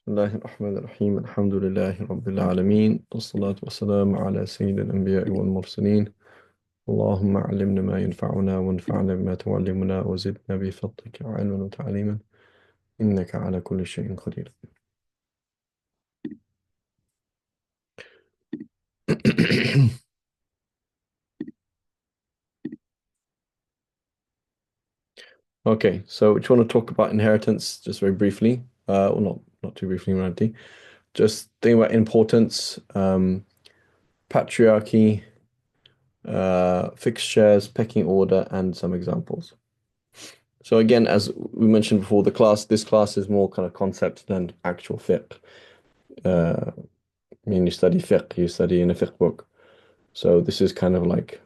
بسم الله الرحمن الرحيم الحمد لله رب العالمين والصلاة والسلام على سيد الأنبياء والمرسلين. اللهم علمنا ما ينفعنا وانفعنا بما تعلمنا وزدنا بفضلك علما وتعليما إنك على كل شيء قدير. Okay, so we just want to talk about inheritance just very briefly. Well, not too briefly, really. Just think about importance, patriarchy, fixed shares, pecking order, and some examples. So again, as we mentioned before, this class is more kind of concept than actual fiqh. I mean, you study fiqh, you study in a fiqh book. So this is kind of like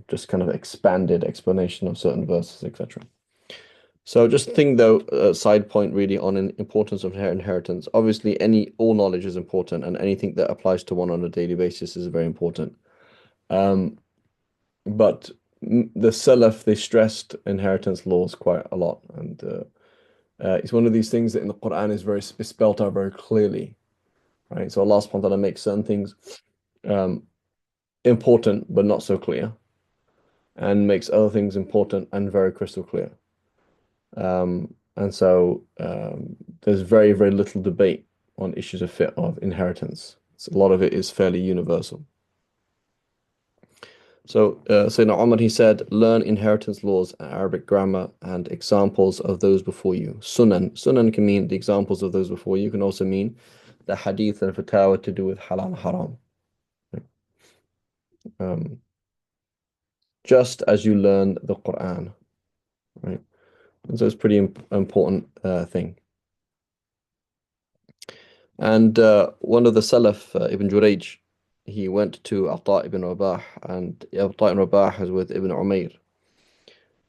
just kind of expanded explanation of certain verses, etc. So just think though, a side point really on an importance of inheritance. Obviously, all knowledge is important, and anything that applies to one on a daily basis is very important. Um, but the Salaf, they stressed inheritance laws quite a lot, and it's one of these things that in the Quran is spelled out very clearly, right? So Allah subhanahu wa ta'ala makes certain things um, important but not so clear, and makes other things important and very crystal clear. And so there's very, very little debate on issues of inheritance. So a lot of it is fairly universal. So Sayyidina Umar, he said, learn inheritance laws, Arabic grammar, and examples of those before you. Sunan. Sunan can mean the examples of those before you, can also mean the hadith and fatawa to do with halal and haram. Um, just as you learn the Quran, right? And so it's pretty important thing. And one of the Salaf, Ibn Jurayj, he went to Ata ibn Rabah, and Ata ibn Rabah was with Ibn Umayr.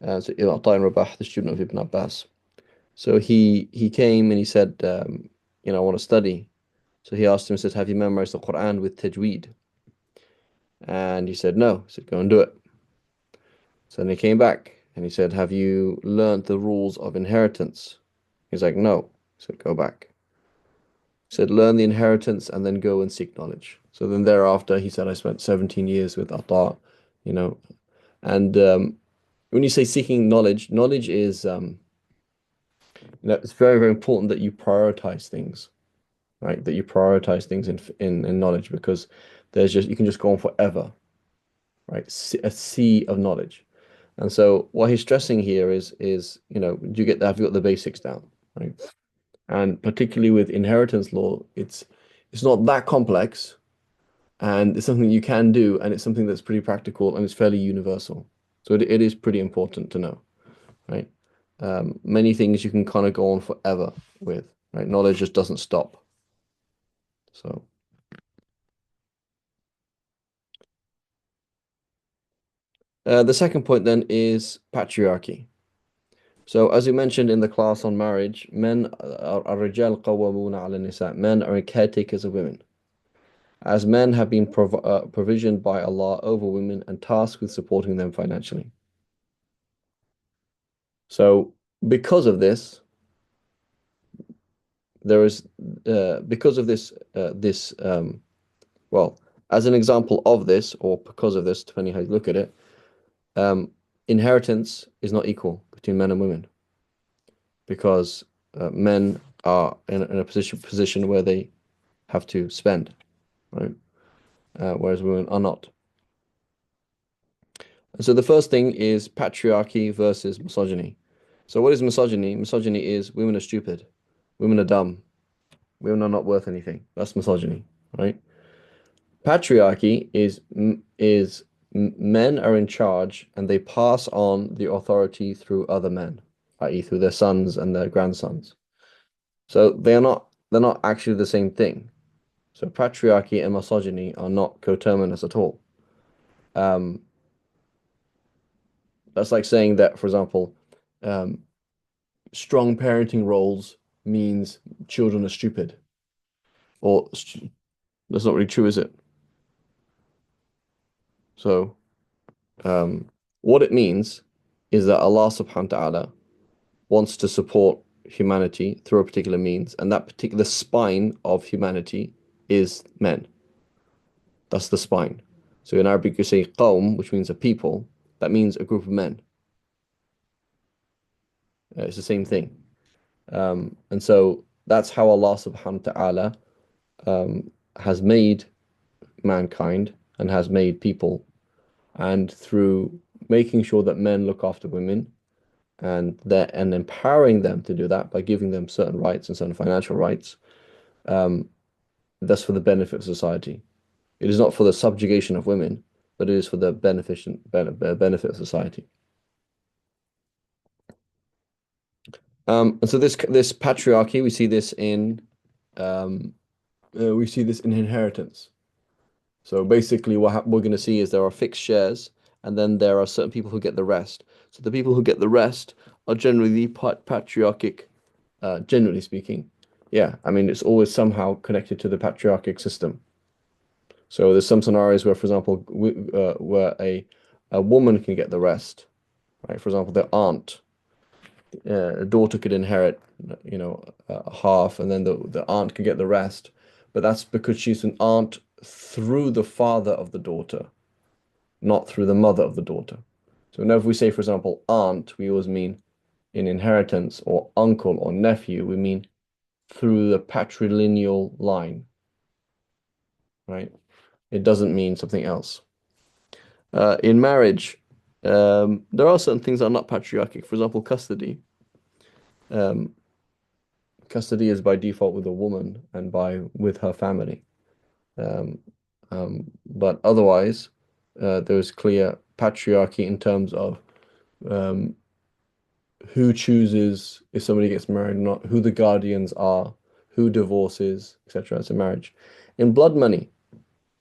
So Ata ibn Rabah, the student of Ibn Abbas. So he came and he said, I want to study. So he asked him, he said, have you memorized the Quran with tajweed? And he said, no. He said, go and do it. So then he came back and he said, have you learnt the rules of inheritance? He's like, no. He said, go back. He said, learn the inheritance and then go and seek knowledge. So then thereafter, he said, I spent 17 years with Ata, you know. And when you say seeking knowledge, knowledge is, it's very, very important that you prioritize things, right? That you prioritize things in knowledge, because you can just go on forever, right? A sea of knowledge. And so what he's stressing here is do you get that? Have you got the basics down, right? And particularly with inheritance law, it's not that complex, and it's something you can do, and it's something that's pretty practical and it's fairly universal. So it is pretty important to know, right? Many things you can kind of go on forever with, right? Knowledge just doesn't stop. So the second point then is patriarchy. So as we mentioned in the class on marriage, men are الرجال قوامون على النساء. Men are caretakers of women, as men have been provisioned by Allah over women and tasked with supporting them financially. So because of this, there is because of well, as an example of this, or because of this, depending how you look at it, um, inheritance is not equal between men and women, because men are in a position where they have to spend, right? Whereas women are not. And so the first thing is patriarchy versus misogyny. So what is misogyny? Misogyny is women are stupid, women are dumb, women are not worth anything. That's misogyny, right? Patriarchy is men are in charge and they pass on the authority through other men, i.e., through their sons and their grandsons. So they're not actually the same thing. So patriarchy and misogyny are not coterminous at all. Um, that's like saying that, for example, um, strong parenting roles means children are stupid. Or that's not really true, is it? So what it means is that Allah subhanahu wa ta'ala wants to support humanity through a particular means, and that particular spine of humanity is men. That's the spine. So in Arabic, you say qawm, which means a people. That means a group of men. It's the same thing. And so that's how Allah subhanahu wa ta'ala has made mankind and has made people. And through making sure that men look after women and empowering them to do that by giving them certain rights and certain financial rights, um, that's for the benefit of society. It is not for the subjugation of women, but it is for the benefit of society. And so this patriarchy, we see this in inheritance. So basically, we're going to see is there are fixed shares, and then there are certain people who get the rest. So the people who get the rest are generally patriarchic, generally speaking. Yeah, I mean, it's always somehow connected to the patriarchic system. So there's some scenarios where, for example, where a woman can get the rest, right? For example, the aunt, a daughter could inherit, half, and then the aunt can get the rest. But that's because she's an aunt through the father of the daughter, not through the mother of the daughter. So whenever we say, for example, aunt, we always mean in inheritance, or uncle or nephew, we mean through the patrilineal line, right? It doesn't mean something else. In marriage, there are certain things that are not patriarchic. For example, custody. Um, Custody is by default with a woman and with her family. Um, but otherwise, there's clear patriarchy in terms of um, who chooses if somebody gets married or not, who the guardians are, who divorces, etc. It's a marriage. In blood money,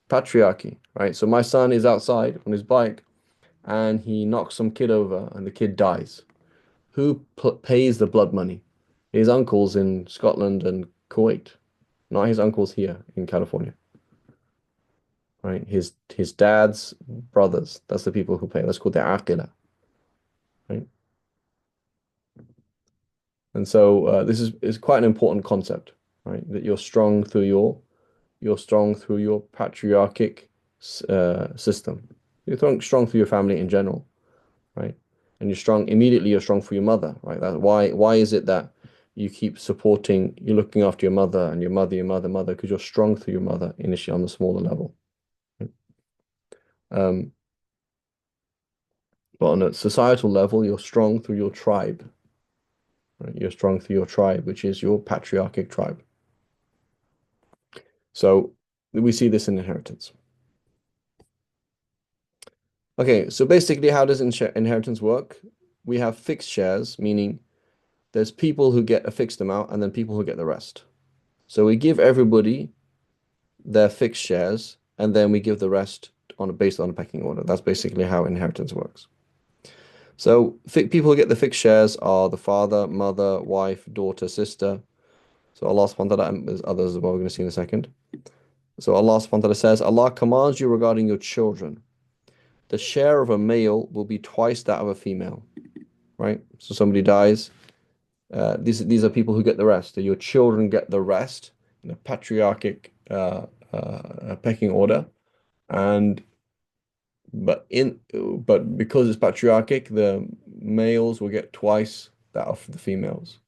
patriarchy, right? So my son is outside on his bike and he knocks some kid over and the kid dies. Who pays the blood money? His uncles in Scotland and Kuwait, not his uncles here in California, right? His dad's brothers. That's the people who pay. That's called the aqila, right? And so this is quite an important concept, right? That you're strong through your patriarchic system. You're strong through your family in general, right? And you're strong for your mother, right? That why is it that you're looking after your mother and your mother, because you're strong through your mother initially on the smaller level. Right? Um, but on a societal level, you're strong through your tribe, right? You're strong through your tribe, which is your patriarchic tribe. So we see this in inheritance. Okay, so basically, how does inheritance work? We have fixed shares, meaning there's people who get a fixed amount and then people who get the rest. So we give everybody their fixed shares and then we give the rest based on a pecking order. That's basically how inheritance works. So people who get the fixed shares are the father, mother, wife, daughter, sister. So Allah subhanahu wa ta'ala, and there's others as well we're going to see in a second. So Allah subhanahu wa ta'ala says, Allah commands you regarding your children. The share of a male will be twice that of a female, right? So somebody dies. These are people who get the rest. So your children get the rest in a patriarchic pecking order, and but because it's patriarchic, the males will get twice that of the females.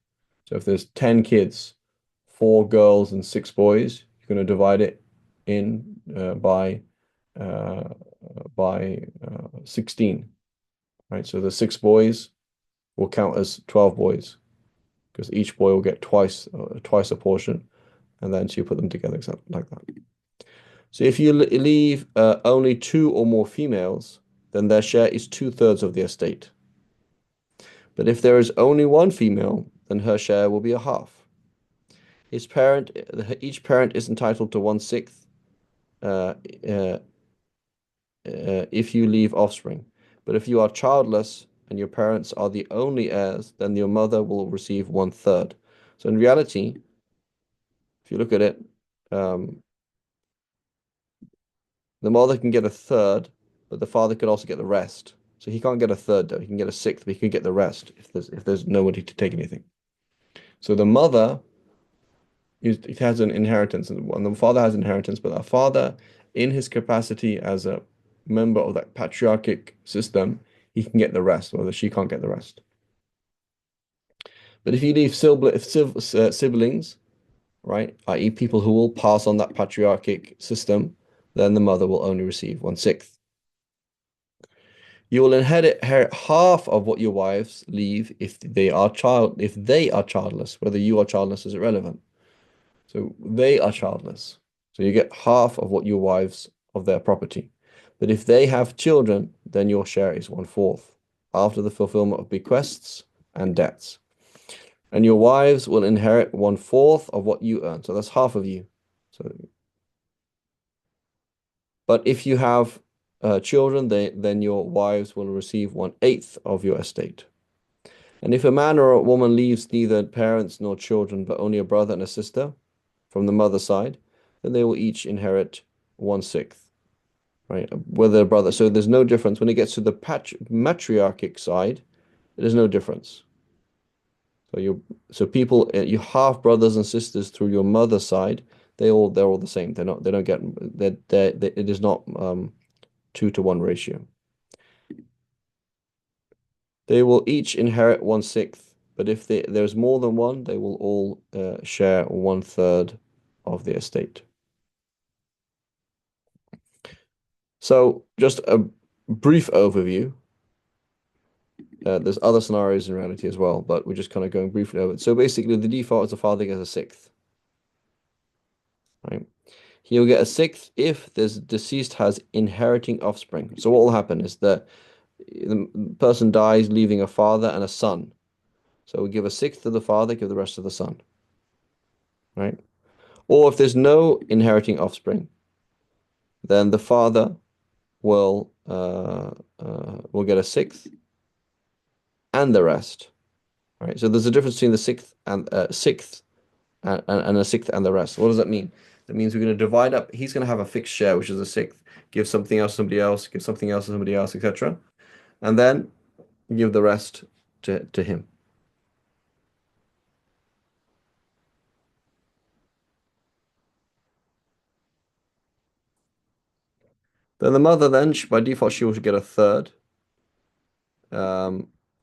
So if there's 10 kids, 4 girls and 6 boys, you're going to divide it in uh, by 16, right? So the 6 boys will count as 12 boys because each boy will get twice a portion, and then so you put them together like that. So if you leave only 2 or more females, then their share is 2/3 of the estate. But if there is only one female, then her share will be a half. Each parent is entitled to 1/6 uh, uh, if you leave offspring. But if you are childless and your parents are the only heirs, then your mother will receive 1/3. So in reality, if you look at it, um, the mother can get a third, but the father could also get the rest. So he can't get a third though. He can get a sixth, but he can get the rest if there's nobody to take anything. So the mother it has an inheritance, and the father has inheritance, but the father, in his capacity as a member of that patriarchic system, he can get the rest, whether she can't get the rest. But if you leave siblings, right, i.e., people who will pass on that patriarchic system, then the mother will only receive 1/6. You will inherit half of what your wives leave if they are childless. Whether you are childless is irrelevant. So they are childless. So you get half of what your wives of their property. But if they have children, then your share is 1/4 after the fulfillment of bequests and debts. And your wives will inherit 1/4 of what you earn. So that's half of you. So, but if you have children, then your wives will receive 1/8 of your estate. And if a man or a woman leaves neither parents nor children, but only a brother and a sister from the mother's side, then they will each inherit 1/6, right? Whether a brother, so there's no difference when it gets to the matriarchic side. There's no difference. So people, you half brothers and sisters through your mother's side. They're all the same. They don't get it is not 2-to-1 ratio. They will each inherit 1/6, but if there's more than one, they will all share 1/3 of the estate. So just a brief overview. There's other scenarios in reality as well, but we're just kind of going briefly over it. So basically, the default is the father gets a sixth, right? He'll get a sixth if this deceased has inheriting offspring. So what will happen is that the person dies, leaving a father and a son. So we give a sixth to the father, give the rest to the son, right? Or if there's no inheriting offspring, then the father will get a sixth and the rest, right? So there's a difference between the sixth and a sixth and the rest. What does that mean? That means we're going to divide up. He's going to have a fixed share, which is a sixth. Give something else to somebody else. Give something else to somebody else, etc. And then give the rest to him. Then the mother, then by default, she will get a third.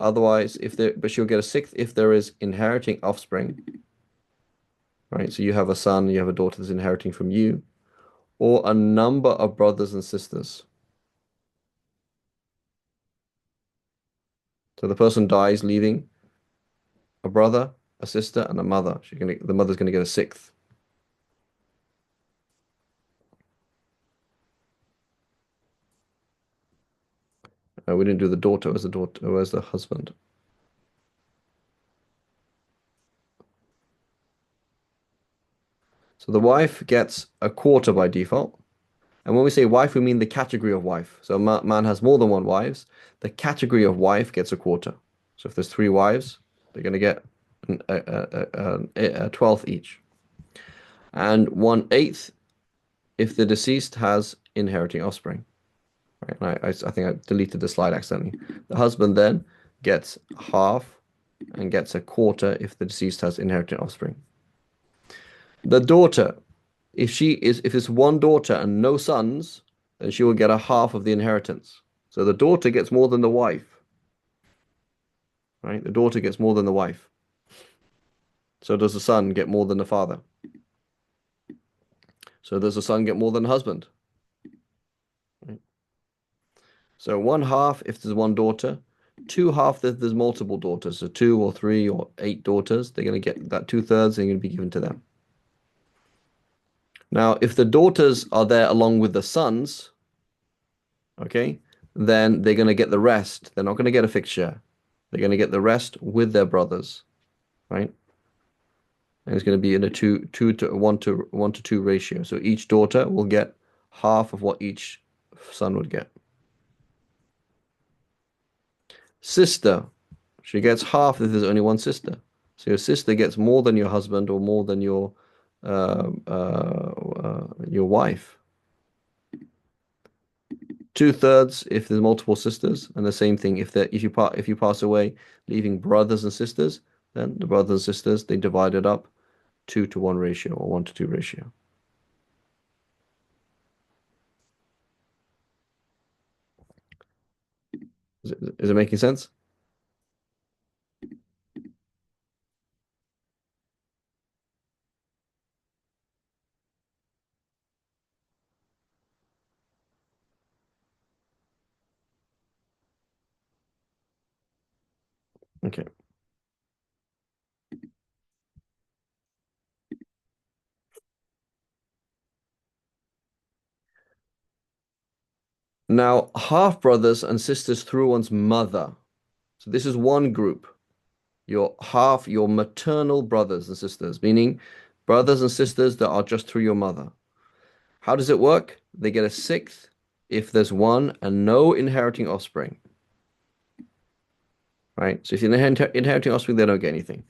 Otherwise, but she'll get a sixth if there is inheriting offspring. Right. So you have a son, you have a daughter that's inheriting from you, or a number of brothers and sisters. So the person dies, leaving a brother, a sister, and a mother. The mother's gonna get a sixth. We didn't do the daughter. Where's the daughter? Where's the husband? So the wife gets a quarter by default. And when we say wife, we mean the category of wife. So a man has more than one wives. The category of wife gets a quarter. So if there's 3 wives, they're going to get a twelfth each. And 1/8 if the deceased has inheriting offspring. Right? I think I deleted the slide accidentally. The husband then gets half and gets a quarter if the deceased has inheriting offspring. The daughter, if it's one daughter and no sons, then she will get a half of the inheritance. So the daughter gets more than the wife, right? The daughter gets more than the wife. So does the son get more than the father? So does the son get more than the husband? Right? So 1/2 if there's one daughter, 2/2 if there's multiple daughters. So 2 or 3 or 8 daughters, they're going to get that 2/3. They're going to be given to them. Now, if the daughters are there along with the sons, okay, then they're going to get the rest. They're not going to get a fixed share. They're going to get the rest with their brothers, right? And it's going to be in a 1 to 2 ratio. So each daughter will get half of what each son would get. Sister, she gets half if there's only one sister. So your sister gets more than your husband or more than your wife. 2/3 if there's multiple sisters, and the same thing if you pass away, leaving brothers and sisters. then the brothers and sisters, they divide it up 2-to-1 ratio or 1-to-2 ratio. Is it making sense? Okay. Now, half brothers and sisters through one's mother. So this is one group. Your maternal brothers and sisters, meaning brothers and sisters that are just through your mother. How does it work? They get a sixth if there's one and no inheriting offspring, right? So if you're inheriting offspring, they don't get anything.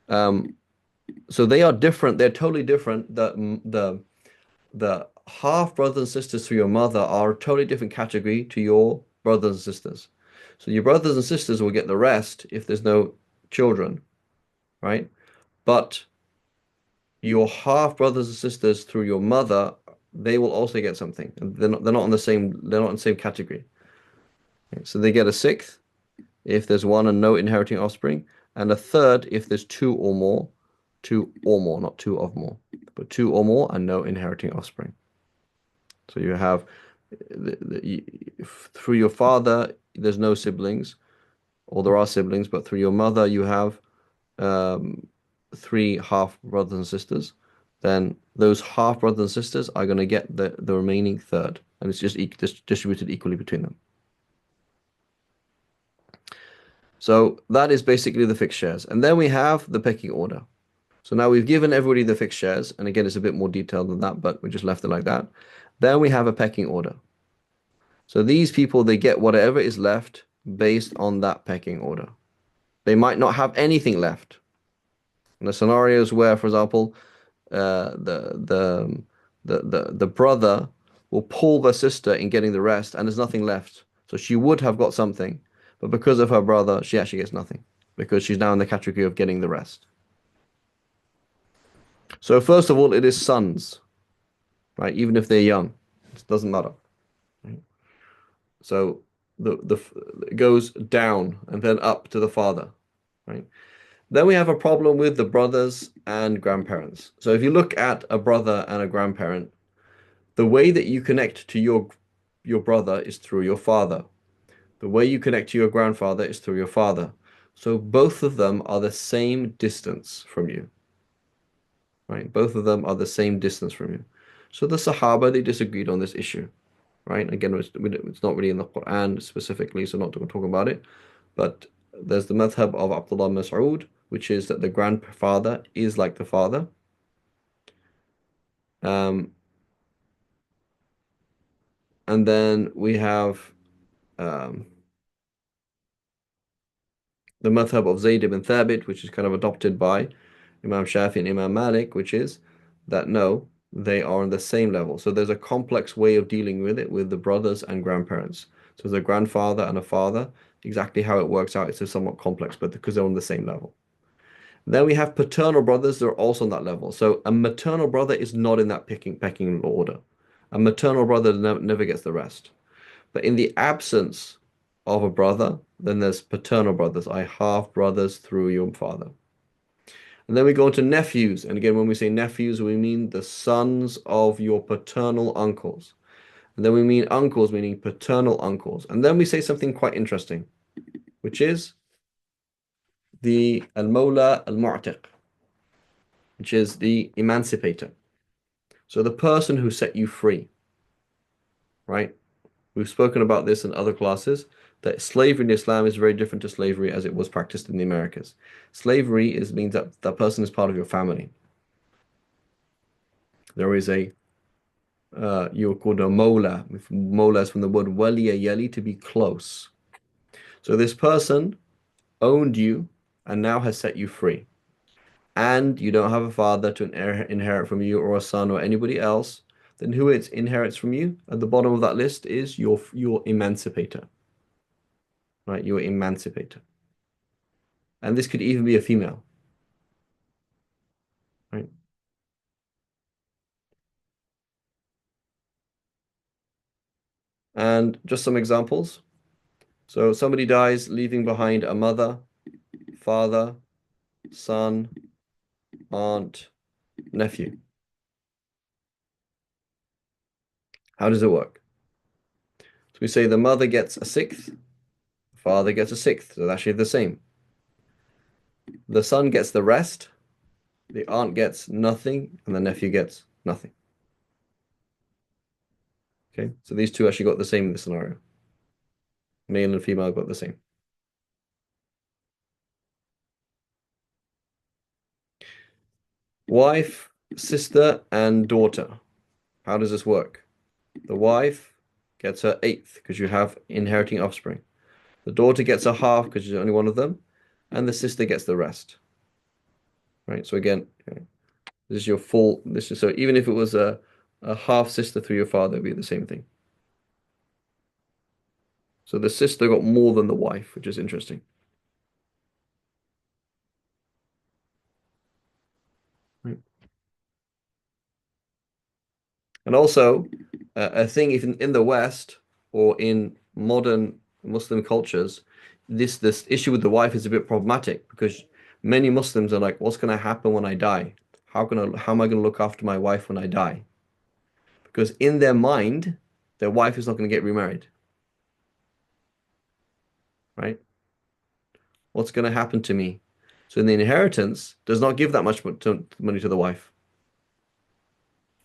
Um, so they are different. They're totally different. The half brothers and sisters through your mother are a totally different category to your brothers and sisters. So your brothers and sisters will get the rest if there's no children, right? But your half brothers and sisters through your mother, they will also get something. And they're not on the same they're not in the same category. Okay, so they get a sixth if there's one and no inheriting offspring, and a third if there's two or more, not two of more, but two or more and no inheriting offspring. So you have through your father, there's no siblings, or there are siblings, but through your mother, you have um, three half brothers and sisters. Then those half brothers and sisters are going to get the remaining third, and it's just distributed equally between them. So that is basically the fixed shares. And then we have the pecking order. So now we've given everybody the fixed shares, and again, it's a bit more detailed than that, but we just left it like that. Then we have a pecking order. So these people, they get whatever is left based on that pecking order. They might not have anything left. In the scenarios where, for example, uh, the the the brother will pull the sister in getting the rest, and there's nothing left. So she would have got something, but because of her brother, she actually gets nothing because she's now in the category of getting the rest. So first of all, it is sons, right? Even if they're young, it doesn't matter. Right? So the it goes down and then up to the father, right? Then we have a problem with the brothers and grandparents. So if you look at a brother and a grandparent, the way that you connect to your brother is through your father. The way you connect to your grandfather is through your father. So both of them are the same distance from you, right? Both of them are the same distance from you. So the Sahaba, they disagreed on this issue, right? Again, it's not really in the Quran specifically, so not talking about it. But there's the madhab of Abdullah Mas'ud, which is that the grandfather is like the father. Um, and then we have um, the madhab of Zayd ibn Thabit, which is kind of adopted by Imam Shafi and Imam Malik, which is that no, they are on the same level. So there's a complex way of dealing with it with the brothers and grandparents. So there's a grandfather and a father. Exactly how it works out is somewhat complex, but because they're on the same level. Then we have paternal brothers, they're also on that level. So a maternal brother is not in that pecking order. A maternal brother never gets the rest. But in the absence of a brother, then there's paternal brothers, I half brothers through your father. And then we go into nephews. And again, when we say nephews, we mean the sons of your paternal uncles. And then we mean uncles, meaning paternal uncles. And then we say something quite interesting, which is the al-Mawla al-Mu'tiq, which is the emancipator. So the person who set you free, right? We've spoken about this in other classes, that slavery in Islam is very different to slavery as it was practiced in the Americas. Slavery means that that person is part of your family. There is you're called a mola. Mola is from the word waliya yali, to be close. So this person owned you and now has set you free. And you don't have a father to inherit from you, or a son, or anybody else, then who it inherits from you at the bottom of that list is your emancipator, right? Your emancipator. And this could even be a female, right? And just some examples. So somebody dies, leaving behind a mother, father, son, aunt, nephew. How does it work? So we say the mother gets a sixth, the father gets a sixth. So they're actually the same. The son gets the rest, the aunt gets nothing, and the nephew gets nothing. Okay, so these two actually got the same in this scenario. Male and female got the same. Wife, sister, and daughter. How does this work? The wife gets her eighth because you have inheriting offspring. The daughter gets a half because she's only one of them, and the sister gets the rest. Right. So again, this is your full. This is so even if it was a half sister through your father, it'd be the same thing. So the sister got more than the wife, which is interesting. Right. And also, a thing if in the West or in modern Muslim cultures, this issue with the wife is a bit problematic because many Muslims are like, what's going to happen when I die? How am I going to look after my wife when I die? Because in their mind, their wife is not going to get remarried, right? What's going to happen to me? So in the inheritance, does not give that much money to the wife,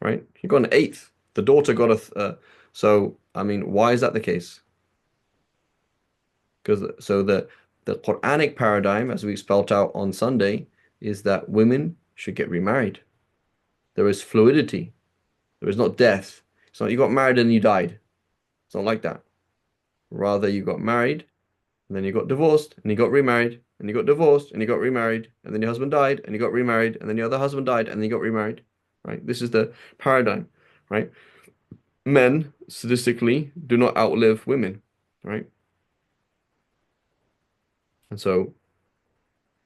right? He got an eighth. The daughter got so I mean, why is that the case? Because so the Quranic paradigm, as we spelt out on Sunday, is that women should get remarried. There is fluidity. There is not death. It's not you got married and you died. It's not like that. Rather, you got married and then you got divorced and you got remarried and you got divorced and you got remarried and then your husband died and you got remarried and then your other husband died and then you got remarried. Right? This is the paradigm. Right? Men statistically do not outlive women. Right? And so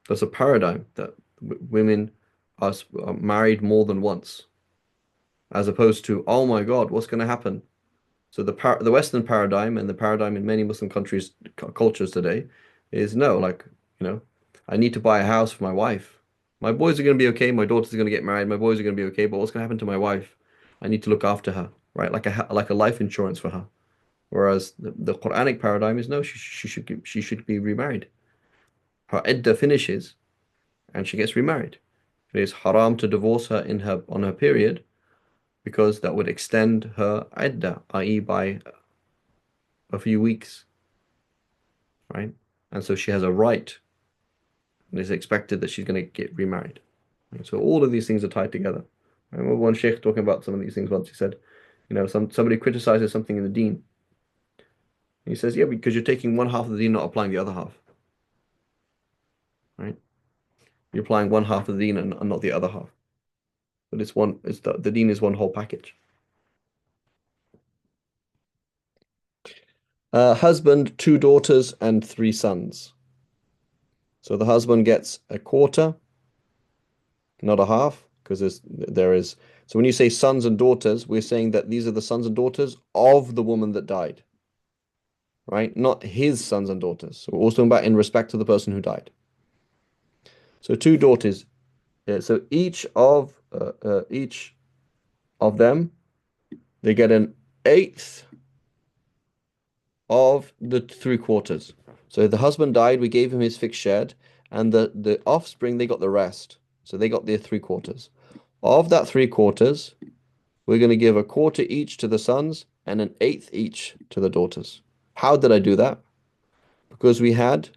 there's a paradigm that women are married more than once, as opposed to, oh my God, what's going to happen? So the Western paradigm and the paradigm in many Muslim countries cultures today is no, like, you know, I need to buy a house for my wife. My boys are going to be okay. My daughters are going to get married. My boys are going to be okay. But what's going to happen to my wife? I need to look after her, right? Like a life insurance for her. Whereas the Quranic paradigm is no, she should be remarried. Her iddah finishes and she gets remarried. It is haram to divorce her in her on her period because that would extend her iddah, i.e., by a few weeks, right? And so she has a right, and it's expected that she's going to get remarried. Right? So all of these things are tied together. I remember one sheikh talking about some of these things once. He said, you know, somebody criticizes something in the deen. He says, yeah, because you're taking one half of the deen, not applying the other half, right? You're applying one half of the deen and not the other half. But it's one, it's the deen is one whole package. Husband, two daughters, and three sons. So the husband gets a quarter, not a half, because there is. So when you say sons and daughters, we're saying that these are the sons and daughters of the woman that died, right? Not his sons and daughters. So we're also talking about in respect to the person who died. So two daughters. So each of them, they get an eighth of the three quarters. So the husband died, we gave him his fixed shared, and the offspring, they got the rest. So they got their three quarters. Of that three quarters, we're going to give a quarter each to the sons and an eighth each to the daughters. How did I do that? Because we had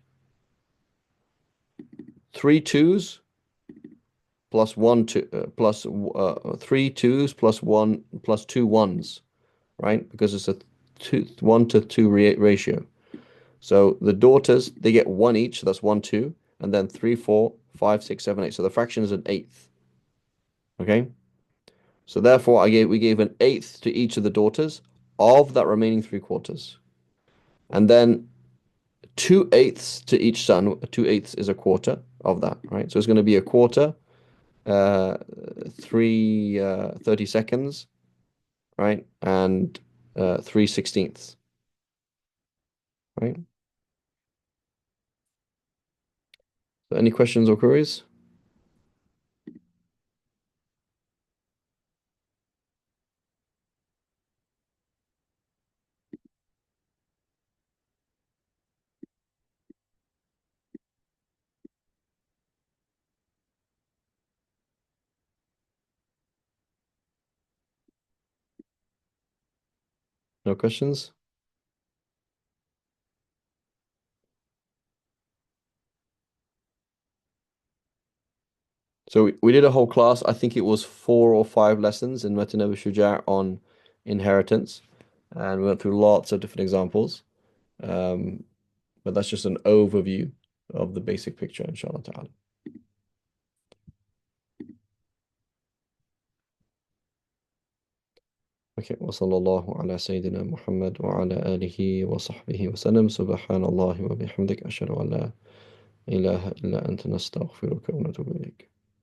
three twos plus one two plus three twos plus one plus two ones, right? Because it's a 1 to 2 ratio. So the daughters, they get one each, so that's 1, 2, and then 3, 4, 5, 6, 7, 8. So the fraction is an eighth. Okay? So therefore we gave an eighth to each of the daughters of that remaining three quarters. And then 2/8 to each son. 2/8 is a quarter of that, right? So it's going to be a quarter, uh, 30 seconds, right? And 3/16, right? So any questions or queries? No questions? So we did a whole class. I think it was 4 or 5 lessons in Matan Abu Shuja' on inheritance, and we went through lots of different examples. Um, but that's just an overview of the basic picture, inshallah ta'ala. Okay, وصلى الله على سيدنا محمد وعلى آله وصحبه وسلم سبحان الله وبحمدك أشهد أن لا إله إلا أنت نستغفرك ونتوب إليك